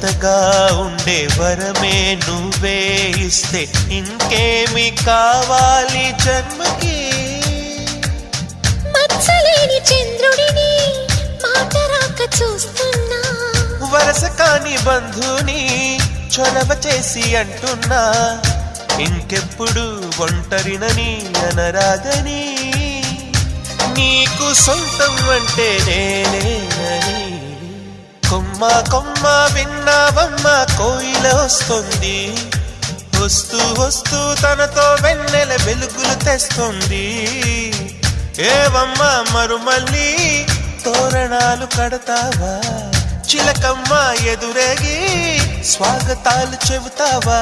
జతగా ఉండే వరమే నువ్వే ఇస్తే ఇంకేమి కావాలి జన్మకి. మచ్చలేని చంద్రుడిని మాట రాక చూస్తున్నా, వరస కాని బంధుని చొరవ చేసి అంటున్నా, ఇంకెప్పుడు ఒంటరినని అనరాదని, నీకు సొంతం అంటే నేనేనని. కొమ్మ కొమ్మ విన్నావమ్మ కోయిల వస్తుంది, వస్తూ వస్తూ తనతో వెన్నెల వెలుగులు తెస్తుంది. ఏవమ్మ మరుమల్లి తోరణాలు కడతావా, చిలకమ్మ ఎదురేగి స్వాగతాలు చెబుతావా.